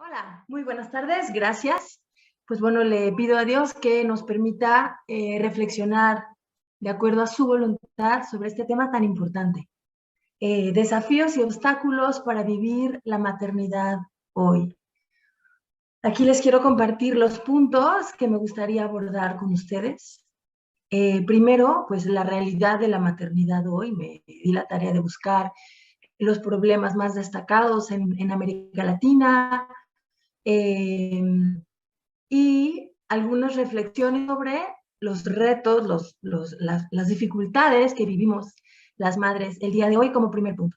Hola, muy buenas tardes, gracias. Pues bueno, le pido a Dios que nos permita reflexionar de acuerdo a su voluntad sobre este tema tan importante. Desafíos y obstáculos para vivir la maternidad hoy. Aquí les quiero compartir los puntos que me gustaría abordar con ustedes. Primero, pues la realidad de la maternidad hoy. Me di la tarea de buscar los problemas más destacados en América Latina, eh, y algunas reflexiones sobre los retos, las dificultades que vivimos las madres el día de hoy como primer punto.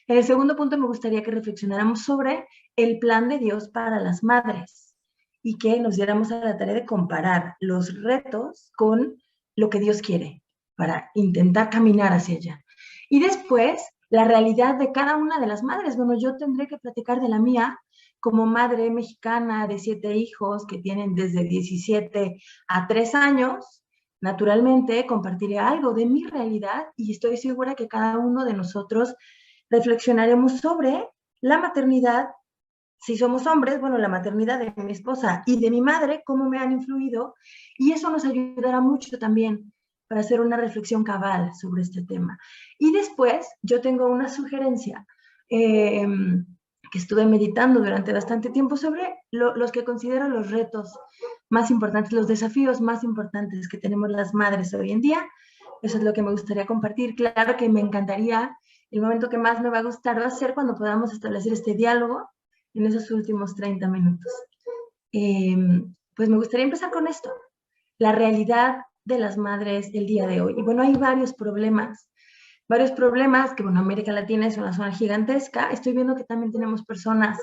En el segundo punto me gustaría que reflexionáramos sobre el plan de Dios para las madres y que nos diéramos a la tarea de comparar los retos con lo que Dios quiere para intentar caminar hacia allá. Y después, la realidad de cada una de las madres. Bueno, yo tendré que platicar de la mía como madre mexicana de 7 hijos que tienen desde 17 a 3 años. Naturalmente compartiré algo de mi realidad y estoy segura que cada uno de nosotros reflexionaremos sobre la maternidad. Si somos hombres, bueno, la maternidad de mi esposa y de mi madre, cómo me han influido, y eso nos ayudará mucho también para hacer una reflexión cabal sobre este tema. Y después yo tengo una sugerencia que estuve meditando durante bastante tiempo sobre los que considero los retos más importantes, los desafíos más importantes que tenemos las madres hoy en día. Eso es lo que me gustaría compartir. Claro que me encantaría, el momento que más me va a gustar va a ser cuando podamos establecer este diálogo en esos últimos 30 minutos. Eh, pues me gustaría empezar con esto, la realidad de las madres el día de hoy. Y bueno, hay varios problemas que, bueno, América Latina es una zona gigantesca. Estoy viendo que también tenemos personas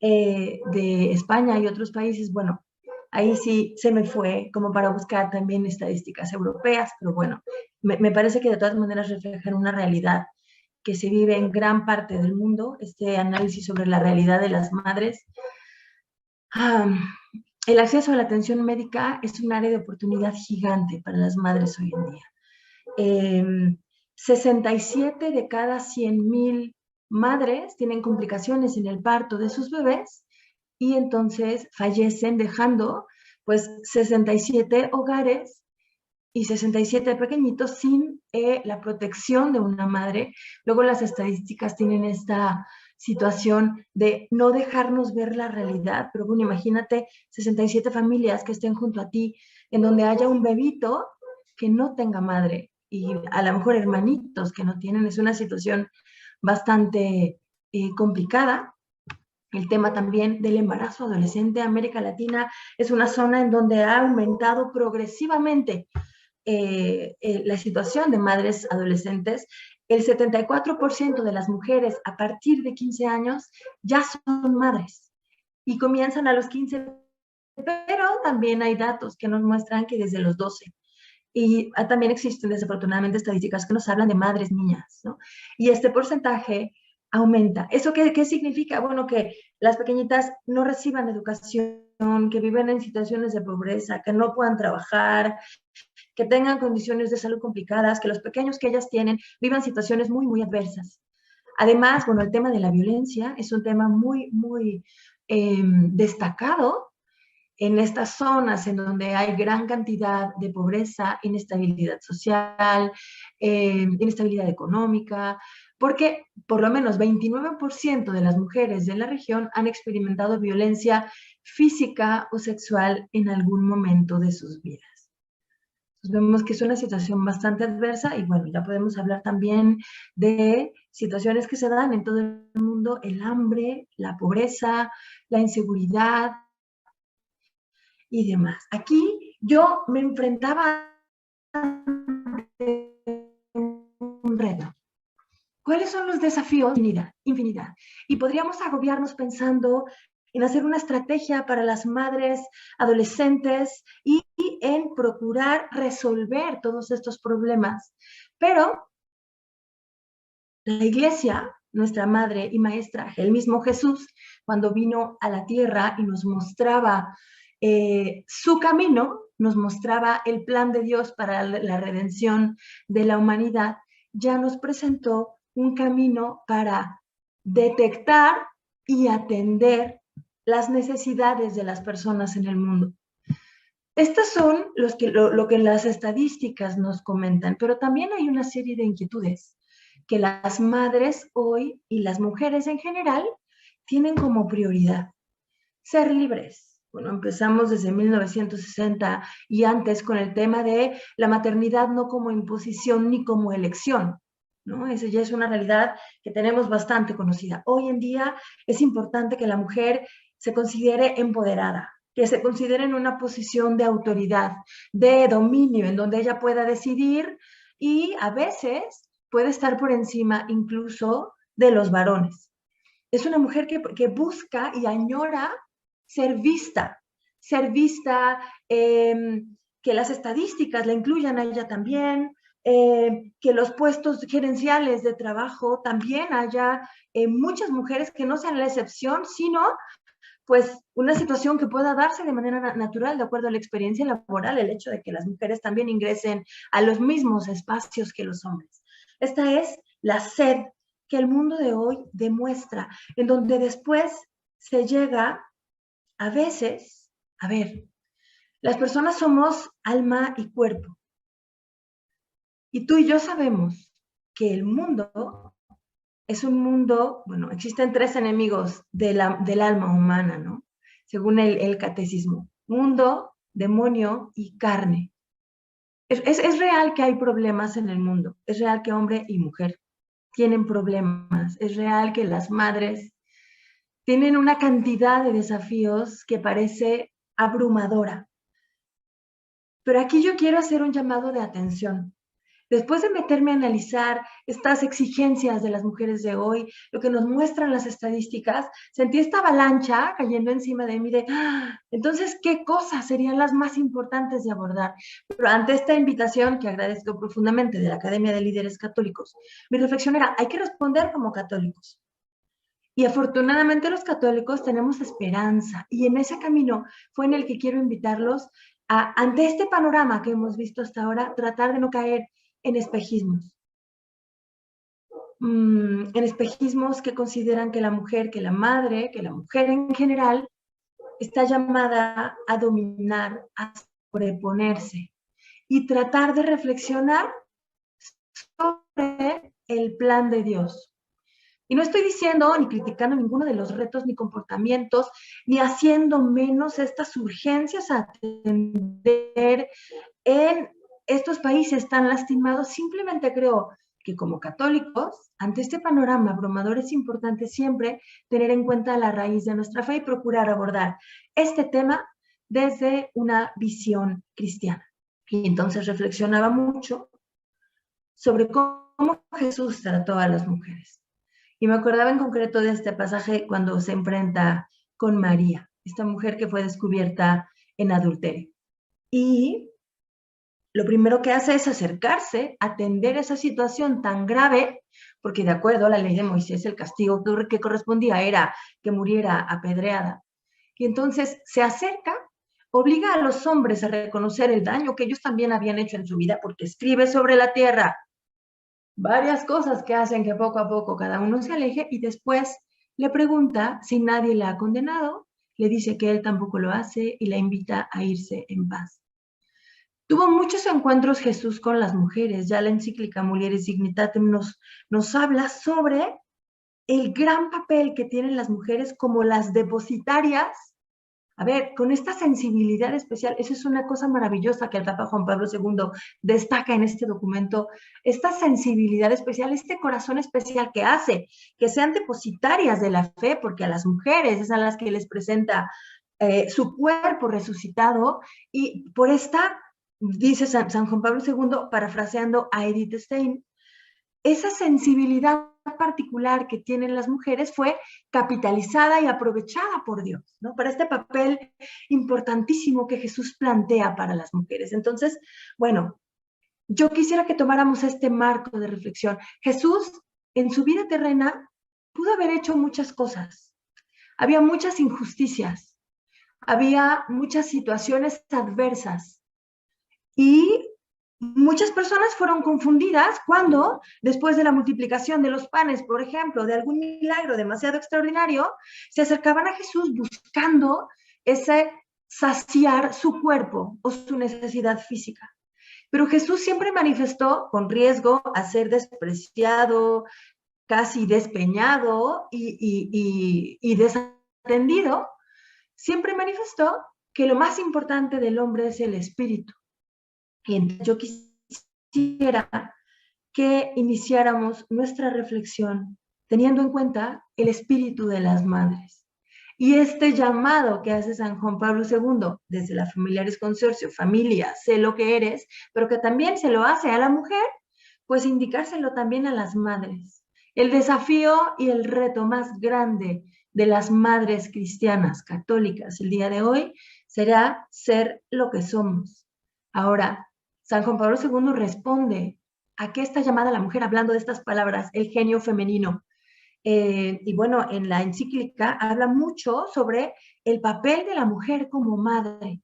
de España y otros países. Bueno, ahí sí se me fue como para buscar también estadísticas europeas, pero bueno, me parece que de todas maneras reflejan una realidad que se vive en gran parte del mundo, este análisis sobre la realidad de las madres. El acceso a la atención médica es un área de oportunidad gigante para las madres hoy en día. 67 de cada 100,000 madres tienen complicaciones en el parto de sus bebés y entonces fallecen dejando pues 67 hogares y 67 pequeñitos sin la protección de una madre. Luego las estadísticas tienen esta situación de no dejarnos ver la realidad, pero bueno, imagínate 67 familias que estén junto a ti, en donde haya un bebito que no tenga madre y a lo mejor hermanitos que no tienen. Es una situación bastante complicada. El tema también del embarazo adolescente. América Latina es una zona en donde ha aumentado progresivamente la situación de madres adolescentes. El 74% de las mujeres a partir de 15 años ya son madres y comienzan a los 15, pero también hay datos que nos muestran que desde los 12. Y también existen desafortunadamente estadísticas que nos hablan de madres niñas, ¿no? Y este porcentaje aumenta. ¿Eso qué significa? Bueno, que las pequeñitas no reciban educación, que viven en situaciones de pobreza, que no puedan trabajar, que tengan condiciones de salud complicadas, que los pequeños que ellas tienen vivan situaciones muy, muy adversas. Además, bueno, el tema de la violencia es un tema muy, muy destacado en estas zonas en donde hay gran cantidad de pobreza, inestabilidad social, inestabilidad económica, porque por lo menos 29% de las mujeres de la región han experimentado violencia física o sexual en algún momento de sus vidas. Entonces vemos que es una situación bastante adversa y bueno, ya podemos hablar también de situaciones que se dan en todo el mundo, el hambre, la pobreza, la inseguridad y demás. Aquí yo me enfrentaba a un reto. ¿Cuáles son los desafíos? Infinidad, infinidad. Y podríamos agobiarnos pensando en hacer una estrategia para las madres adolescentes y en procurar resolver todos estos problemas. Pero la iglesia, nuestra madre y maestra, el mismo Jesús, cuando vino a la tierra y nos mostraba su camino, nos mostraba el plan de Dios para la redención de la humanidad, ya nos presentó un camino para detectar y atender las necesidades de las personas en el mundo. Estas son lo que las estadísticas nos comentan, pero también hay una serie de inquietudes que las madres hoy y las mujeres en general tienen como prioridad. Ser libres. Bueno, empezamos desde 1960 y antes con el tema de la maternidad no como imposición ni como elección, ¿no? Esa ya es una realidad que tenemos bastante conocida. Hoy en día es importante que la mujer se considere empoderada, que se considere en una posición de autoridad, de dominio, en donde ella pueda decidir y a veces puede estar por encima incluso de los varones. Es una mujer que busca y añora ser vista, que las estadísticas la incluyan a ella también, que los puestos gerenciales de trabajo también haya muchas mujeres que no sean la excepción, sino pues una situación que pueda darse de manera natural de acuerdo a la experiencia laboral, el hecho de que las mujeres también ingresen a los mismos espacios que los hombres. Esta es la sed que el mundo de hoy demuestra, en donde después se llega a veces, a ver, las personas somos alma y cuerpo. Y tú y yo sabemos que el mundo es un mundo, bueno, existen tres enemigos del alma humana, ¿no? Según el catecismo. Mundo, demonio y carne. Es real que hay problemas en el mundo. Es real que hombre y mujer tienen problemas. Es real que las madres tienen una cantidad de desafíos que parece abrumadora. Pero aquí yo quiero hacer un llamado de atención. Después de meterme a analizar estas exigencias de las mujeres de hoy, lo que nos muestran las estadísticas, sentí esta avalancha cayendo encima de mí de, entonces, ¿qué cosas serían las más importantes de abordar? Pero ante esta invitación, que agradezco profundamente, de la Academia de Líderes Católicos, mi reflexión era, hay que responder como católicos. Y afortunadamente los católicos tenemos esperanza y en ese camino fue en el que quiero invitarlos a, ante este panorama que hemos visto hasta ahora, tratar de no caer en espejismos. En espejismos que consideran que la mujer, que la madre, que la mujer en general está llamada a dominar, a sobreponerse y tratar de reflexionar sobre el plan de Dios. Y no estoy diciendo ni criticando ninguno de los retos ni comportamientos, ni haciendo menos estas urgencias a atender en estos países tan lastimados. Simplemente creo que como católicos, ante este panorama abrumador, es importante siempre tener en cuenta la raíz de nuestra fe y procurar abordar este tema desde una visión cristiana. Y entonces reflexionaba mucho sobre cómo Jesús trató a las mujeres. Y me acordaba en concreto de este pasaje cuando se enfrenta con María, esta mujer que fue descubierta en adulterio. Y lo primero que hace es acercarse, atender esa situación tan grave, porque de acuerdo a la ley de Moisés, el castigo que correspondía era que muriera apedreada. Y entonces se acerca, obliga a los hombres a reconocer el daño que ellos también habían hecho en su vida, porque escribe sobre la tierra varias cosas que hacen que poco a poco cada uno se aleje y después le pregunta si nadie la ha condenado, le dice que él tampoco lo hace y la invita a irse en paz. Tuvo muchos encuentros Jesús con las mujeres, ya la encíclica Mulieris Dignitatem nos habla sobre el gran papel que tienen las mujeres como las depositarias. A ver, con esta sensibilidad especial, eso es una cosa maravillosa que el Papa Juan Pablo II destaca en este documento, esta sensibilidad especial, este corazón especial que hace que sean depositarias de la fe, porque a las mujeres es a las que les presenta su cuerpo resucitado, y por esta, dice San Juan Pablo II, parafraseando a Edith Stein, esa sensibilidad particular que tienen las mujeres fue capitalizada y aprovechada por Dios, ¿no? Para este papel importantísimo que Jesús plantea para las mujeres. Entonces, bueno, yo quisiera que tomáramos este marco de reflexión. Jesús, en su vida terrena, pudo haber hecho muchas cosas. Había muchas injusticias, había muchas situaciones adversas y muchas personas fueron confundidas cuando, después de la multiplicación de los panes, por ejemplo, de algún milagro demasiado extraordinario, se acercaban a Jesús buscando ese saciar su cuerpo o su necesidad física. Pero Jesús siempre manifestó con riesgo a ser despreciado, casi despeñado y desatendido, siempre manifestó que lo más importante del hombre es el espíritu. Y entonces yo quisiera que iniciáramos nuestra reflexión teniendo en cuenta el espíritu de las madres. Y este llamado que hace San Juan Pablo II desde la Familiaris Consortio, familia, sé lo que eres, pero que también se lo hace a la mujer, pues indicárselo también a las madres. El desafío y el reto más grande de las madres cristianas católicas el día de hoy será ser lo que somos. Ahora, San Juan Pablo II responde a qué está llamada la mujer hablando de estas palabras, el genio femenino. Y bueno, en la encíclica habla mucho sobre el papel de la mujer como madre.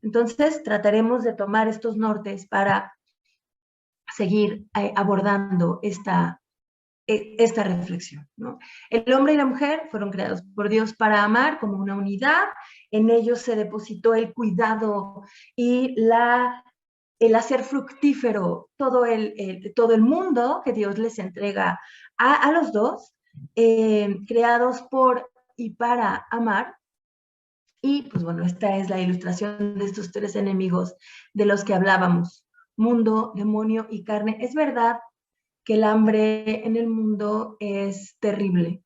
Entonces, trataremos de tomar estos nortes para seguir abordando esta reflexión, ¿no? El hombre y la mujer fueron creados por Dios para amar como una unidad. En ellos se depositó el cuidado y el hacer fructífero todo el mundo que Dios les entrega a los dos, creados por y para amar. Y pues bueno, esta es la ilustración de estos tres enemigos de los que hablábamos: mundo, demonio y carne. Es verdad que el hambre en el mundo es terrible,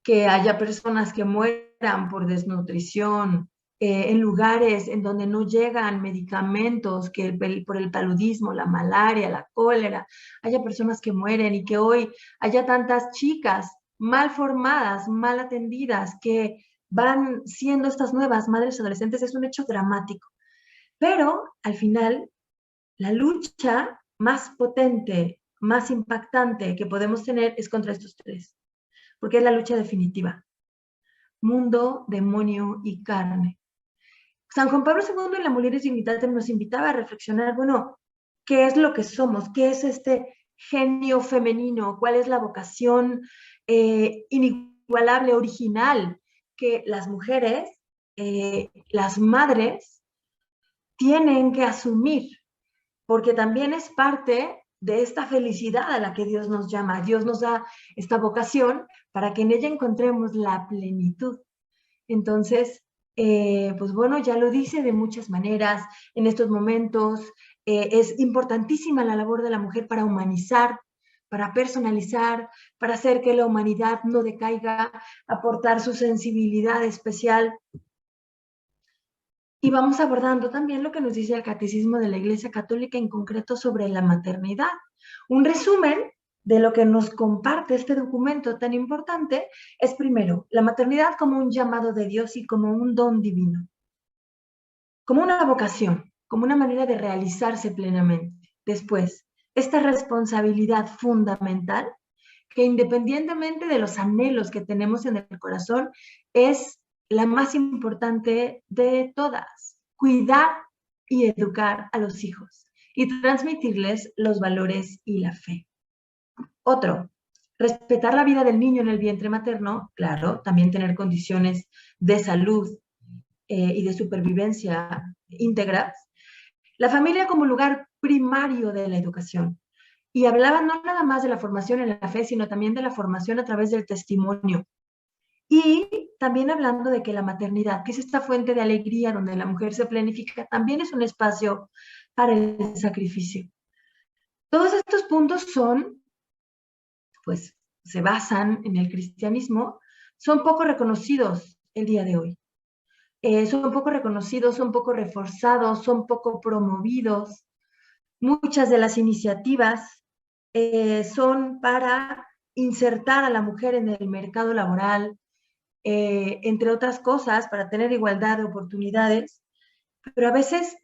que haya personas que mueran por desnutrición, en lugares en donde no llegan medicamentos, que por el paludismo, la malaria, la cólera, haya personas que mueren y que hoy haya tantas chicas mal formadas, mal atendidas, que van siendo estas nuevas madres adolescentes, es un hecho dramático. Pero al final, la lucha más potente, más impactante que podemos tener es contra estos tres, porque es la lucha definitiva: mundo, demonio y carne. San Juan Pablo II en la Mulieris Dignitatem nos invitaba a reflexionar, bueno, ¿qué es lo que somos? ¿Qué es este genio femenino? ¿Cuál es la vocación inigualable, original, que las mujeres, las madres, tienen que asumir? Porque también es parte de esta felicidad a la que Dios nos llama. Dios nos da esta vocación para que en ella encontremos la plenitud. Entonces, pues bueno, ya lo dice de muchas maneras en estos momentos. Es importantísima la labor de la mujer para humanizar, para personalizar, para hacer que la humanidad no decaiga, aportar su sensibilidad especial. Y vamos abordando también lo que nos dice el Catecismo de la Iglesia Católica, en concreto sobre la maternidad. Un resumen de lo que nos comparte este documento tan importante es, primero, la maternidad como un llamado de Dios y como un don divino, como una vocación, como una manera de realizarse plenamente. Después, esta responsabilidad fundamental que, independientemente de los anhelos que tenemos en el corazón, es la más importante de todas: cuidar y educar a los hijos y transmitirles los valores y la fe. Otro, respetar la vida del niño en el vientre materno, claro, también tener condiciones de salud y de supervivencia íntegras. La familia como lugar primario de la educación. Y hablaba no nada más de la formación en la fe, sino también de la formación a través del testimonio. Y también hablando de que la maternidad, que es esta fuente de alegría donde la mujer se planifica, también es un espacio para el sacrificio. Todos estos puntos son, pues, se basan en el cristianismo, son poco reconocidos el día de hoy. Son poco reconocidos, son poco reforzados, son poco promovidos. Muchas de las iniciativas son para insertar a la mujer en el mercado laboral, entre otras cosas, para tener igualdad de oportunidades, pero a veces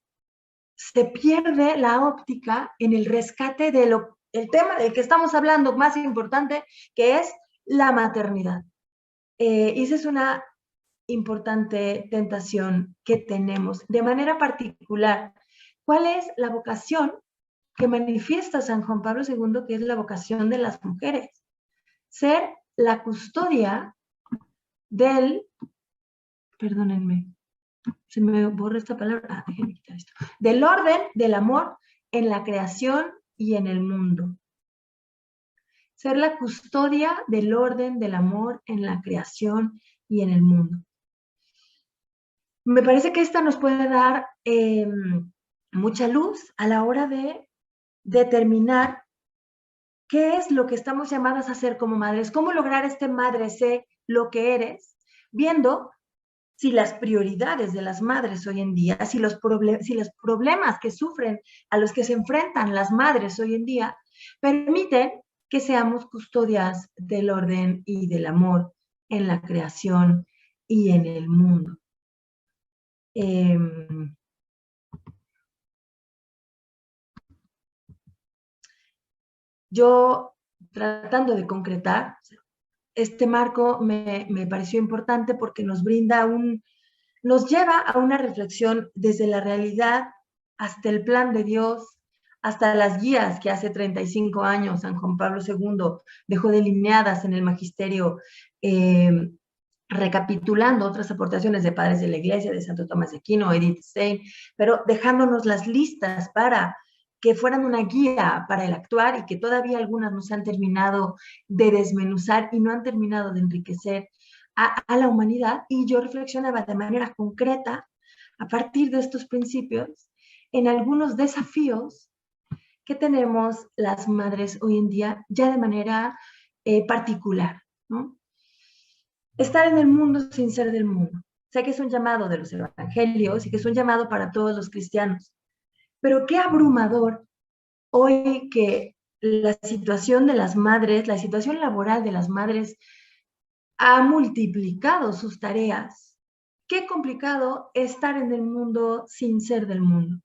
se pierde la óptica en el rescate el tema del que estamos hablando más importante, que es la maternidad. Y esa es una importante tentación que tenemos. De manera particular, ¿cuál es la vocación que manifiesta San Juan Pablo II, que es la vocación de las mujeres. Ser la custodia del, perdónenme, se me borra esta palabra, déjenme quitar esto, del orden del amor en la creación y en el mundo. Ser la custodia del orden del amor en la creación y en el mundo. Me parece que esta nos puede dar mucha luz a la hora de determinar qué es lo que estamos llamadas a hacer como madres, cómo lograr este madre sé lo que eres, viendo si las prioridades de las madres hoy en día, si los problemas que sufren, a los que se enfrentan las madres hoy en día, permiten que seamos custodias del orden y del amor en la creación y en el mundo. Yo, tratando de concretar, este marco me pareció importante porque nos brinda nos lleva a una reflexión desde la realidad hasta el plan de Dios, hasta las guías que hace 35 años San Juan Pablo II dejó delineadas en el magisterio, recapitulando otras aportaciones de padres de la Iglesia, de Santo Tomás de Aquino, Edith Stein, pero dejándonos las listas para que fueran una guía para el actuar y que todavía algunas nos han terminado de desmenuzar y no han terminado de enriquecer a la humanidad. Y yo reflexionaba de manera concreta, a partir de estos principios, en algunos desafíos que tenemos las madres hoy en día, ya de manera particular, ¿no? Estar en el mundo sin ser del mundo. Sé que es un llamado de los evangelios y que es un llamado para todos los cristianos, pero qué abrumador hoy que la situación de las madres, la situación laboral de las madres ha multiplicado sus tareas. Qué complicado estar en el mundo sin ser del mundo.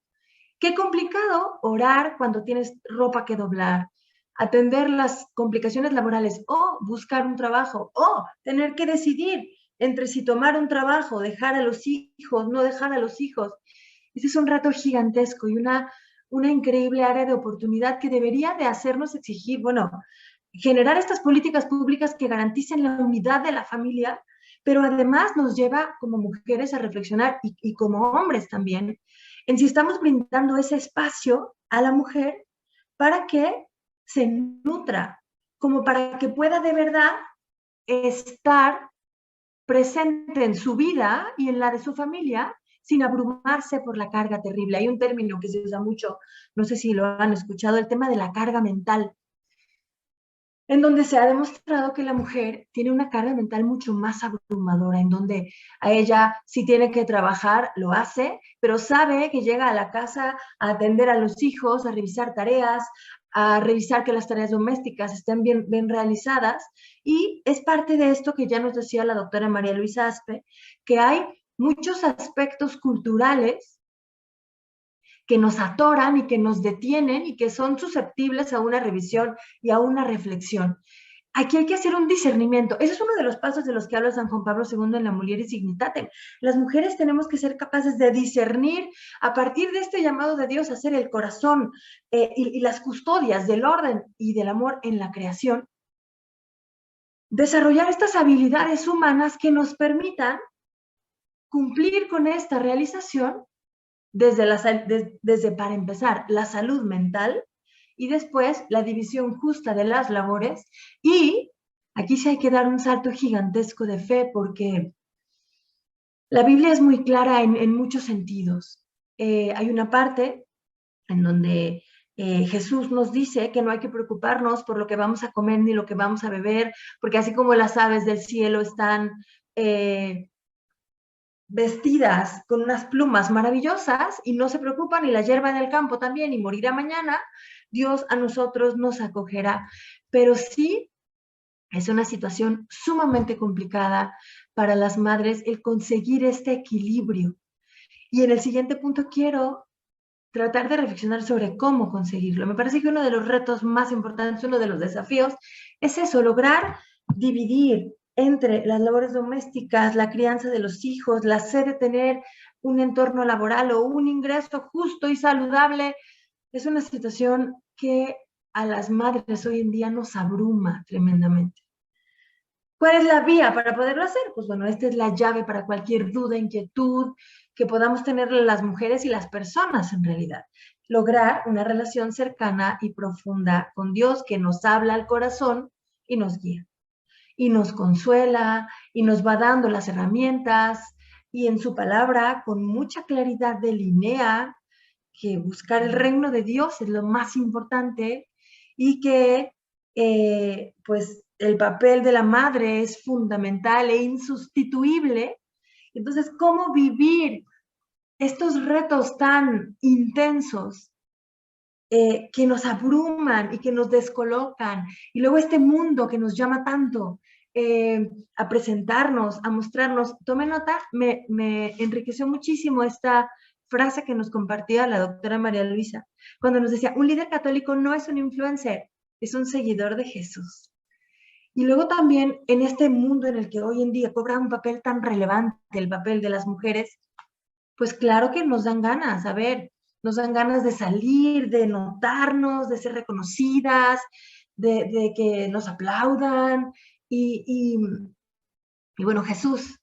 Qué complicado orar cuando tienes ropa que doblar, atender las complicaciones laborales o buscar un trabajo o tener que decidir entre si tomar un trabajo, dejar a los hijos, no dejar a los hijos. Ese es un reto gigantesco y una increíble área de oportunidad que debería de hacernos exigir, bueno, generar estas políticas públicas que garanticen la unidad de la familia, pero además nos lleva como mujeres a reflexionar y como hombres también, en si estamos brindando ese espacio a la mujer para que se nutra, como para que pueda de verdad estar presente en su vida y en la de su familia sin abrumarse por la carga terrible. Hay un término que se usa mucho, no sé si lo han escuchado, el tema de la carga mental, en donde se ha demostrado que la mujer tiene una carga mental mucho más abrumadora, en donde a ella si tiene que trabajar, lo hace, pero sabe que llega a la casa a atender a los hijos, a revisar tareas, a revisar que las tareas domésticas estén bien realizadas, y es parte de esto que ya nos decía la doctora María Luisa Aspe, que hay muchos aspectos culturales que nos atoran y que nos detienen y que son susceptibles a una revisión y a una reflexión. Aquí hay que hacer un discernimiento. Ese es uno de los pasos de los que habla San Juan Pablo II en la Mulieris Dignitatem. Las mujeres tenemos que ser capaces de discernir a partir de este llamado de Dios a ser el corazón y las custodias del orden y del amor en la creación. Desarrollar estas habilidades humanas que nos permitan cumplir con esta realización desde, para empezar, la salud mental y después la división justa de las labores. Y aquí sí hay que dar un salto gigantesco de fe porque la Biblia es muy clara en muchos sentidos. Hay una parte en donde Jesús nos dice que no hay que preocuparnos por lo que vamos a comer ni lo que vamos a beber, porque así como las aves del cielo están vestidas con unas plumas maravillosas y no se preocupan, y la hierba del campo también, y morirá mañana, Dios a nosotros nos acogerá. Pero sí es una situación sumamente complicada para las madres el conseguir este equilibrio. Y en el siguiente punto quiero tratar de reflexionar sobre cómo conseguirlo. Me parece que uno de los retos más importantes, uno de los desafíos, es eso, lograr dividir entre las labores domésticas, la crianza de los hijos, la sed de tener un entorno laboral o un ingreso justo y saludable es una situación que a las madres hoy en día nos abruma tremendamente. ¿Cuál es la vía para poderlo hacer? Pues bueno, esta es la llave para cualquier duda, inquietud que podamos tener las mujeres y las personas en realidad. Lograr una relación cercana y profunda con Dios que nos habla al corazón y nos guía. Y nos consuela y nos va dando las herramientas y en su palabra con mucha claridad delinea que buscar el reino de Dios es lo más importante y que pues el papel de la madre es fundamental e insustituible. Entonces, ¿cómo vivir estos retos tan intensos que nos abruman y que nos descolocan? Y luego este mundo que nos llama tanto a presentarnos, a mostrarnos. Tome nota, me enriqueció muchísimo esta frase que nos compartía la doctora María Luisa, cuando nos decía, un líder católico no es un influencer, es un seguidor de Jesús. Y luego también en este mundo en el que hoy en día cobra un papel tan relevante, el papel de las mujeres, pues claro que nos dan ganas, a ver, nos dan ganas de salir, de notarnos, de ser reconocidas, de que nos aplaudan. Y, y, y bueno, Jesús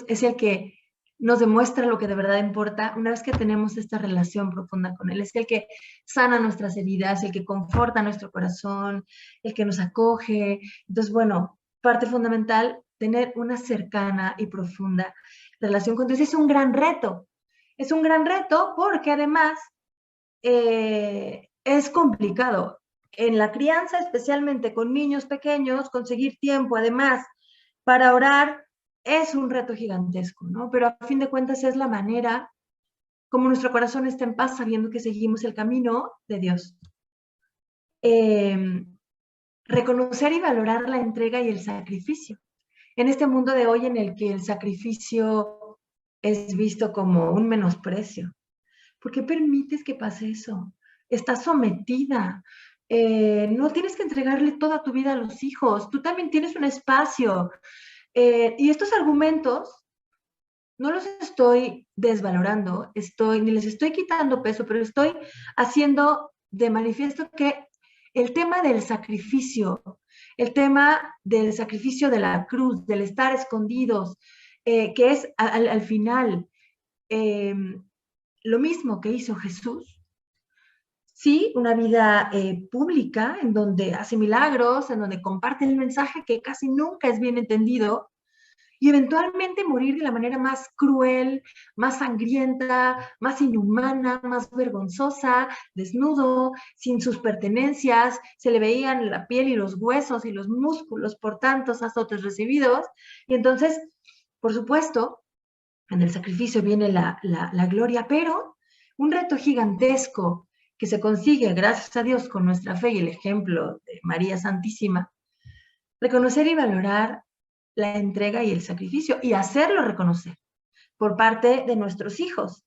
es el que nos demuestra lo que de verdad importa una vez que tenemos esta relación profunda con Él. Es el que sana nuestras heridas, el que conforta nuestro corazón, el que nos acoge. Entonces, bueno, parte fundamental, tener una cercana y profunda relación con Dios. Es un gran reto. Es un gran reto porque además es complicado. En la crianza, especialmente con niños pequeños, conseguir tiempo, además, para orar es un reto gigantesco, ¿no? Pero a fin de cuentas es la manera como nuestro corazón está en paz sabiendo que seguimos el camino de Dios. Reconocer y valorar la entrega y el sacrificio. En este mundo de hoy en el que el sacrificio es visto como un menosprecio. ¿Por qué permites que pase eso? Estás sometida. No tienes que entregarle toda tu vida a los hijos. Tú también tienes un espacio. Y estos argumentos no los estoy desvalorando, ni les estoy quitando peso, pero estoy haciendo de manifiesto que el tema del sacrificio, el tema del sacrificio de la cruz, del estar escondidos, que es al final lo mismo que hizo Jesús, sí, una vida pública en donde hace milagros, en donde comparte el mensaje que casi nunca es bien entendido, y eventualmente morir de la manera más cruel, más sangrienta, más inhumana, más vergonzosa, desnudo, sin sus pertenencias, se le veían la piel y los huesos y los músculos por tantos azotes recibidos, y entonces, por supuesto, en el sacrificio viene la gloria, pero un reto gigantesco que se consigue, gracias a Dios, con nuestra fe y el ejemplo de María Santísima, reconocer y valorar la entrega y el sacrificio y hacerlo reconocer por parte de nuestros hijos.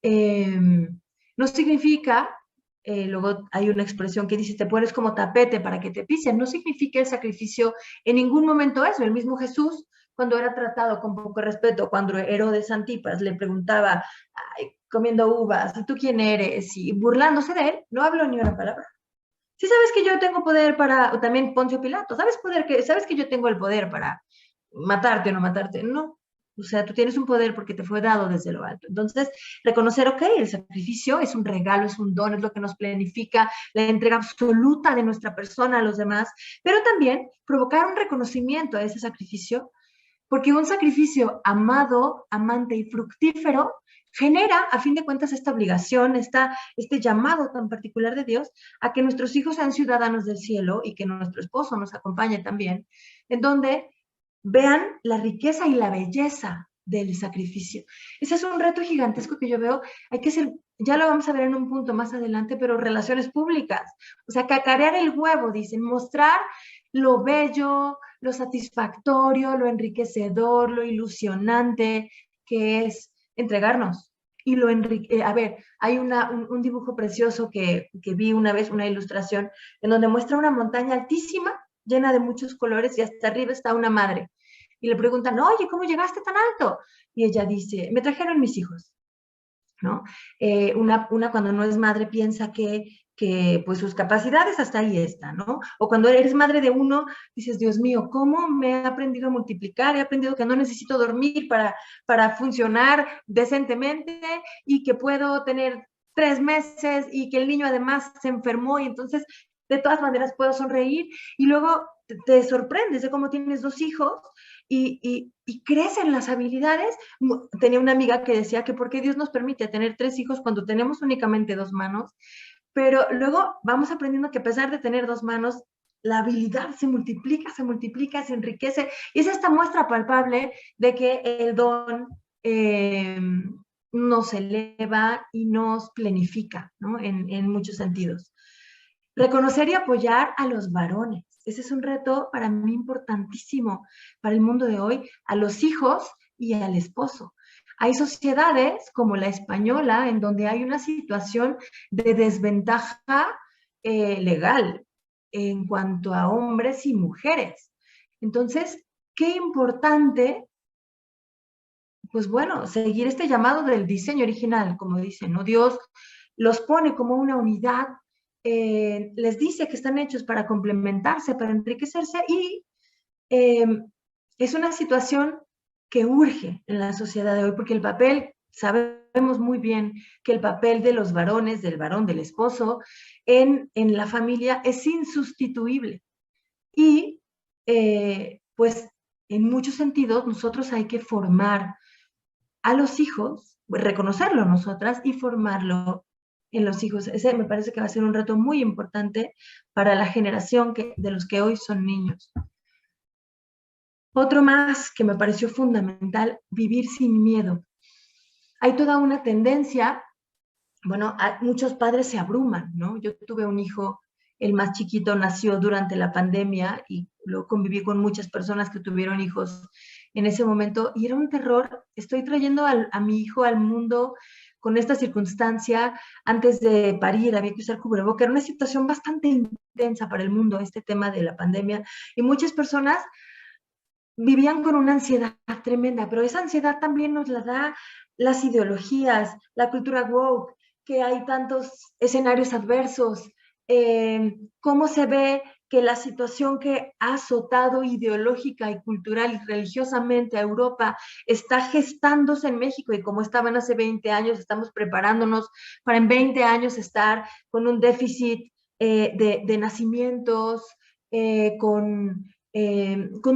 No significa, luego hay una expresión que dice, te pones como tapete para que te pisen, no significa el sacrificio en ningún momento eso. El mismo Jesús, cuando era tratado con poco respeto, cuando Herodes Antipas le preguntaba, comiendo uvas, ¿y tú quién eres? Y burlándose de él, no habló ni una palabra. Sí sabes que yo tengo poder para, o también Poncio Pilato, sabes que yo tengo el poder para matarte o no matarte. No, o sea, tú tienes un poder porque te fue dado desde lo alto. Entonces, reconocer, ok, el sacrificio es un regalo, es un don, es lo que nos planifica, la entrega absoluta de nuestra persona a los demás, pero también provocar un reconocimiento a ese sacrificio, porque un sacrificio amado, amante y fructífero genera, a fin de cuentas, esta obligación, este llamado tan particular de Dios a que nuestros hijos sean ciudadanos del cielo y que nuestro esposo nos acompañe también, en donde vean la riqueza y la belleza del sacrificio. Ese es un reto gigantesco que yo veo. Hay que ser, ya lo vamos a ver en un punto más adelante, pero relaciones públicas. O sea, cacarear el huevo, dicen, mostrar lo bello, lo satisfactorio, lo enriquecedor, lo ilusionante que es entregarnos. Y a ver, hay un dibujo precioso que vi una vez, una ilustración, en donde muestra una montaña altísima, llena de muchos colores, y hasta arriba está una madre. Y le preguntan, oye, ¿cómo llegaste tan alto? Y ella dice, me trajeron mis hijos. ¿no? Una cuando no es madre piensa que pues sus capacidades hasta ahí están, ¿no? O cuando eres madre de uno, dices, Dios mío, ¿cómo me he aprendido a multiplicar? He aprendido que no necesito dormir para funcionar decentemente y que puedo tener 3 meses y que el niño además se enfermó y entonces de todas maneras puedo sonreír y luego te sorprendes de cómo tienes 2 hijos y crecen las habilidades. Tenía una amiga que decía que por qué Dios nos permite tener 3 hijos cuando tenemos únicamente 2 manos, pero luego vamos aprendiendo que a pesar de tener 2 manos, la habilidad se multiplica, se enriquece, y es esta muestra palpable de que el don nos eleva y nos planifica, ¿no? En muchos sentidos. Reconocer y apoyar a los varones. Ese es un reto para mí importantísimo para el mundo de hoy, a los hijos y al esposo. Hay sociedades como la española en donde hay una situación de desventaja legal en cuanto a hombres y mujeres. Entonces, qué importante, pues bueno, seguir este llamado del diseño original, como dicen, ¿no? Dios los pone como una unidad, les dice que están hechos para complementarse, para enriquecerse, y eh, es una situación que urge en la sociedad de hoy, porque el papel, sabemos muy bien que el papel de los varones, del varón, del esposo, en la familia es insustituible. Y pues en muchos sentidos nosotros hay que formar a los hijos, reconocerlo nosotras y formarlo en los hijos. Ese me parece que va a ser un reto muy importante para la generación de los que hoy son niños. Otro más que me pareció fundamental, vivir sin miedo. Hay toda una tendencia, bueno, muchos padres se abruman, ¿no? Yo tuve un hijo, el más chiquito nació durante la pandemia y lo conviví con muchas personas que tuvieron hijos en ese momento y era un terror. Estoy trayendo a mi hijo al mundo con esta circunstancia. Antes de parir había que usar cubreboca. Era una situación bastante intensa para el mundo, este tema de la pandemia, y muchas personas vivían con una ansiedad tremenda, pero esa ansiedad también nos la da las ideologías, la cultura woke, que hay tantos escenarios adversos, cómo se ve que la situación que ha azotado ideológica y cultural y religiosamente a Europa está gestándose en México, y como estaban hace 20 años, estamos preparándonos para en 20 años estar con un déficit de nacimientos, con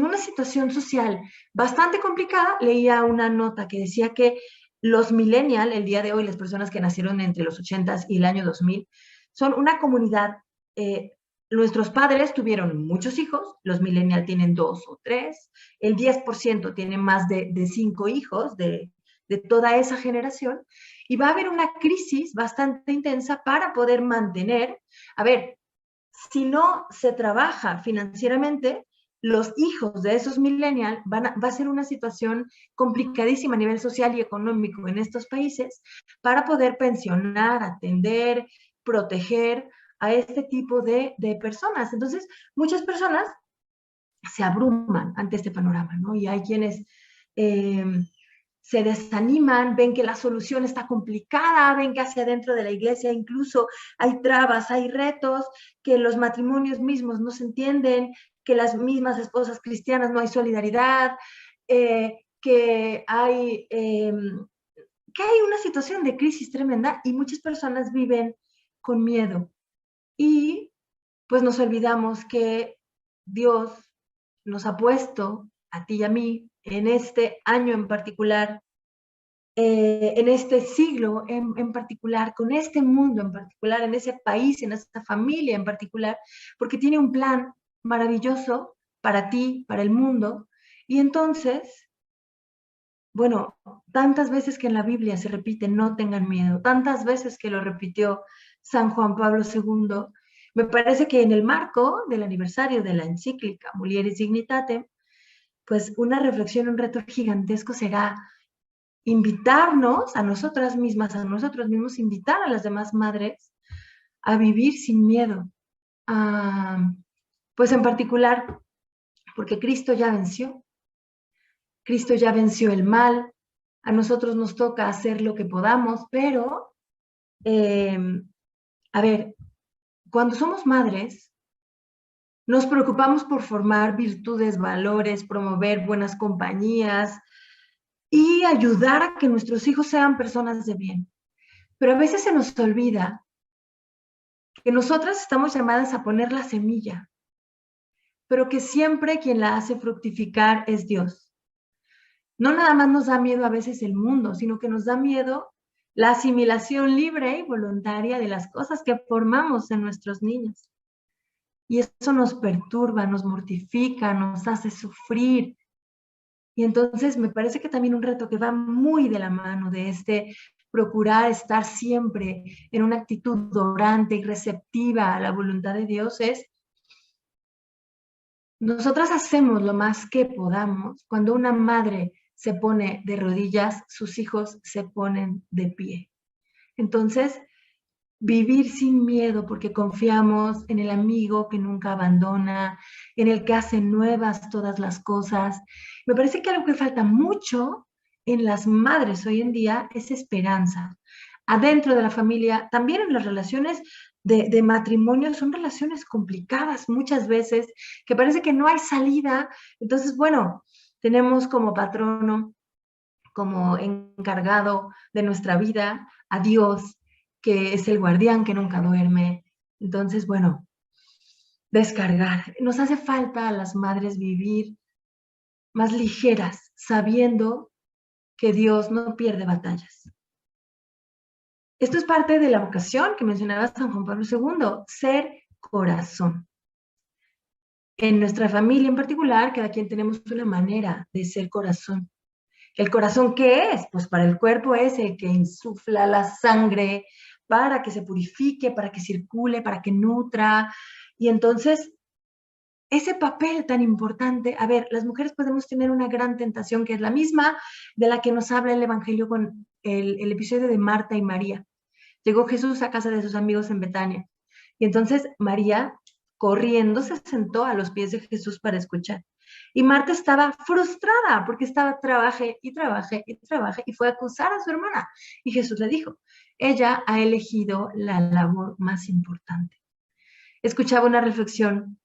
una situación social bastante complicada. Leía una nota que decía que los millennials, el día de hoy, las personas que nacieron entre los 80s y el año 2000, son una comunidad. Nuestros padres tuvieron muchos hijos, los millennials tienen 2 o 3, el 10% tiene más de 5 hijos de toda esa generación, y va a haber una crisis bastante intensa para poder mantener. A ver, si no se trabaja financieramente, los hijos de esos millennials va a ser una situación complicadísima a nivel social y económico en estos países para poder pensionar, atender, proteger a este tipo de personas. Entonces, muchas personas se abruman ante este panorama, ¿no? Y hay quienes eh, se desaniman, ven que la solución está complicada, ven que hacia adentro de la iglesia incluso hay trabas, hay retos, que los matrimonios mismos no se entienden, que las mismas esposas cristianas no hay solidaridad, que hay una situación de crisis tremenda y muchas personas viven con miedo. Y pues nos olvidamos que Dios nos ha puesto a ti y a mí en este año en particular, en este siglo en particular, con este mundo en particular, en ese país, en esa familia en particular, porque tiene un plan maravilloso para ti, para el mundo. Y entonces, bueno, tantas veces que en la Biblia se repite, no tengan miedo, tantas veces que lo repitió San Juan Pablo II, me parece que en el marco del aniversario de la encíclica Mulieris Dignitatem, pues una reflexión, un reto gigantesco será invitarnos a nosotras mismas, a nosotros mismos, invitar a las demás madres a vivir sin miedo. Pues en particular, porque Cristo ya venció el mal, a nosotros nos toca hacer lo que podamos, pero, a ver, cuando somos madres, nos preocupamos por formar virtudes, valores, promover buenas compañías y ayudar a que nuestros hijos sean personas de bien. Pero a veces se nos olvida que nosotras estamos llamadas a poner la semilla, pero que siempre quien la hace fructificar es Dios. No nada más nos da miedo a veces el mundo, sino que nos da miedo la asimilación libre y voluntaria de las cosas que formamos en nuestros niños. Y eso nos perturba, nos mortifica, nos hace sufrir. Y entonces me parece que también un reto que va muy de la mano de procurar estar siempre en una actitud orante y receptiva a la voluntad de Dios es, nosotras hacemos lo más que podamos. Cuando una madre se pone de rodillas, sus hijos se ponen de pie. Entonces, vivir sin miedo porque confiamos en el amigo que nunca abandona, en el que hace nuevas todas las cosas. Me parece que algo que falta mucho en las madres hoy en día es esperanza. Adentro de la familia, también en las relaciones de matrimonio, son relaciones complicadas muchas veces, que parece que no hay salida. Entonces, bueno, tenemos como patrono, como encargado de nuestra vida a Dios, que es el guardián que nunca duerme. Entonces, bueno, descargar. Nos hace falta a las madres vivir más ligeras, sabiendo que Dios no pierde batallas. Esto es parte de la vocación que mencionaba San Juan Pablo II, ser corazón. En nuestra familia en particular, cada quien tenemos una manera de ser corazón. ¿El corazón qué es? Pues para el cuerpo es el que insufla la sangre para que se purifique, para que circule, para que nutra. Y entonces, ese papel tan importante, a ver, las mujeres podemos tener una gran tentación que es la misma de la que nos habla el Evangelio con el episodio de Marta y María. Llegó Jesús a casa de sus amigos en Betania. Y entonces María, corriendo, se sentó a los pies de Jesús para escuchar. Y Marta estaba frustrada porque estaba trabaje y trabaje y trabaje y fue a acusar a su hermana. Y Jesús le dijo, ella ha elegido la labor más importante. Escuchaba una reflexión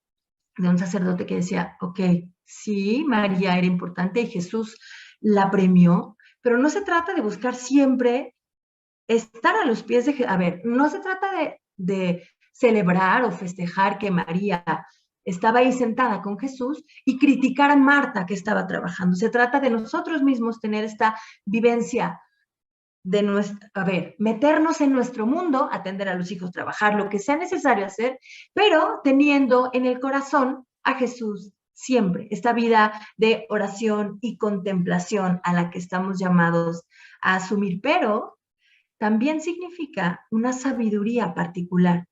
de un sacerdote que decía, ok, sí, María era importante y Jesús la premió, pero no se trata de buscar siempre estar a los pies de... A ver, no se trata de celebrar o festejar que María estaba ahí sentada con Jesús y criticar a Marta que estaba trabajando. Se trata de nosotros mismos tener esta vivencia de a ver, meternos en nuestro mundo, atender a los hijos, trabajar, lo que sea necesario hacer, pero teniendo en el corazón a Jesús siempre, esta vida de oración y contemplación a la que estamos llamados a asumir, pero también significa una sabiduría particular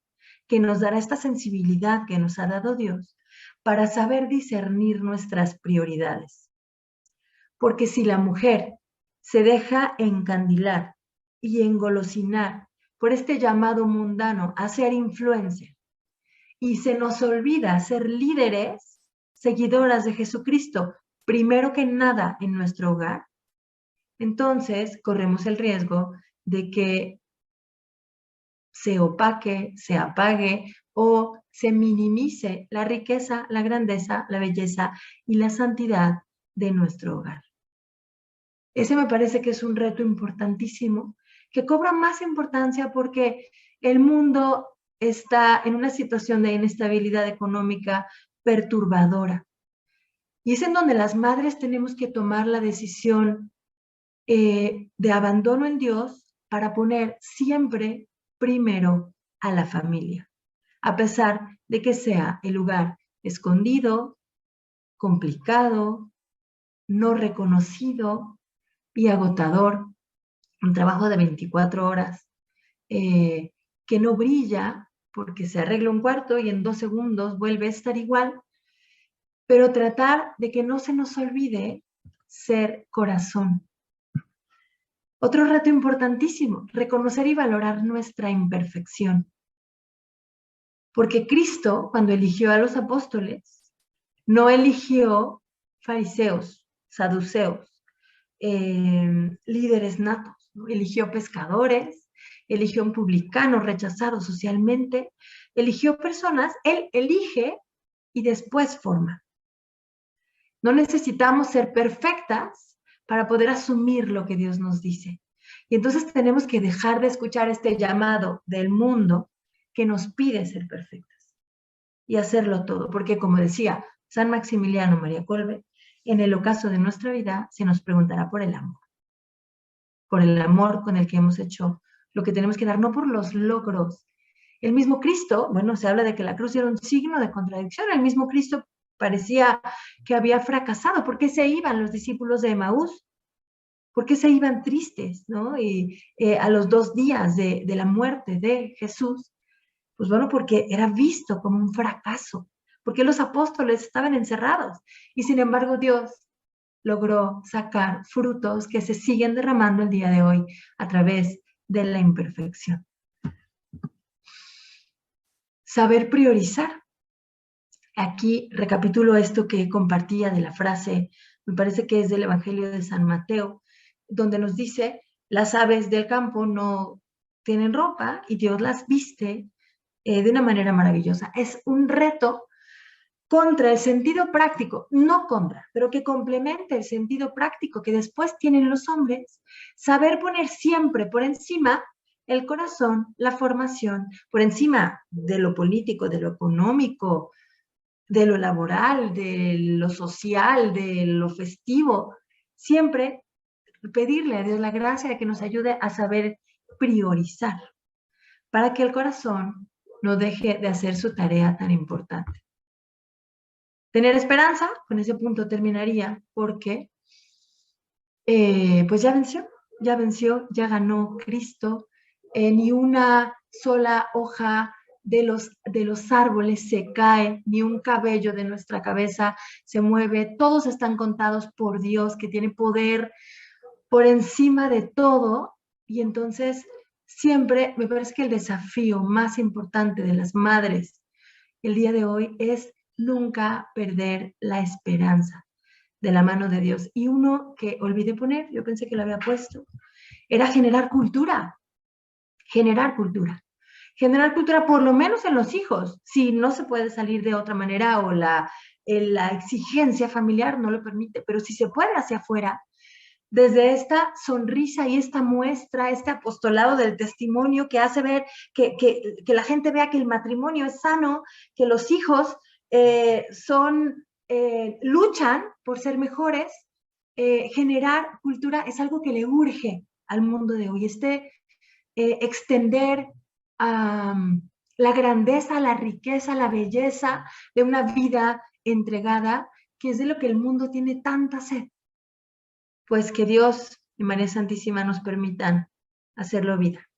que nos dará esta sensibilidad que nos ha dado Dios para saber discernir nuestras prioridades. Porque si la mujer se deja encandilar y engolosinar por este llamado mundano a ser influencia y se nos olvida ser líderes, seguidoras de Jesucristo, primero que nada en nuestro hogar, entonces corremos el riesgo de que se opaque, se apague o se minimice la riqueza, la grandeza, la belleza y la santidad de nuestro hogar. Ese me parece que es un reto importantísimo, que cobra más importancia porque el mundo está en una situación de inestabilidad económica perturbadora. Y es en donde las madres tenemos que tomar la decisión de abandono en Dios para poner siempre primero a la familia, a pesar de que sea el lugar escondido, complicado, no reconocido y agotador, un trabajo de 24 horas que no brilla porque se arregla un cuarto y en 2 segundos vuelve a estar igual, pero tratar de que no se nos olvide ser corazón. Otro reto importantísimo, reconocer y valorar nuestra imperfección. Porque Cristo, cuando eligió a los apóstoles, no eligió fariseos, saduceos, líderes natos, ¿no? Eligió pescadores, eligió un publicano rechazado socialmente, eligió personas, él elige y después forma. No necesitamos ser perfectas para poder asumir lo que Dios nos dice. Y entonces tenemos que dejar de escuchar este llamado del mundo que nos pide ser perfectas y hacerlo todo. Porque como decía San Maximiliano María Kolbe, en el ocaso de nuestra vida se nos preguntará por el amor con el que hemos hecho lo que tenemos que dar, no por los logros. El mismo Cristo, bueno, se habla de que la cruz era un signo de contradicción, el mismo Cristo parecía que había fracasado. ¿Por qué se iban los discípulos de Emaús? ¿Por qué se iban tristes, ¿no? Y a los 2 días de la muerte de Jesús, pues bueno, porque era visto como un fracaso, porque los apóstoles estaban encerrados y sin embargo Dios logró sacar frutos que se siguen derramando el día de hoy a través de la imperfección. Saber priorizar. Aquí recapitulo esto que compartía de la frase, me parece que es del Evangelio de San Mateo, donde nos dice, las aves del campo no tienen ropa y Dios las viste de una manera maravillosa. Es un reto contra el sentido práctico, no contra, pero que complemente el sentido práctico que después tienen los hombres, saber poner siempre por encima el corazón, la formación, por encima de lo político, de lo económico, de lo laboral, de lo social, de lo festivo, siempre pedirle a Dios la gracia de que nos ayude a saber priorizar para que el corazón no deje de hacer su tarea tan importante. Tener esperanza, con ese punto terminaría, porque pues ya venció, ya ganó Cristo, ni una sola hoja de los árboles se cae, ni un cabello de nuestra cabeza se mueve, todos están contados por Dios, que tiene poder por encima de todo, y entonces siempre me parece que el desafío más importante de las madres el día de hoy es nunca perder la esperanza de la mano de Dios. Y uno que olvidé poner, yo pensé que lo había puesto, era generar cultura. Generar cultura. Generar cultura por lo menos en los hijos, si no se puede salir de otra manera o la exigencia familiar no lo permite, pero si se puede hacia afuera, desde esta sonrisa y esta muestra, este apostolado del testimonio que hace ver, que la gente vea que el matrimonio es sano, que los hijos luchan por ser mejores, generar cultura es algo que le urge al mundo de hoy. Extender la grandeza, la riqueza, la belleza de una vida entregada, que es de lo que el mundo tiene tanta sed. Pues que Dios y María Santísima nos permitan hacerlo vida.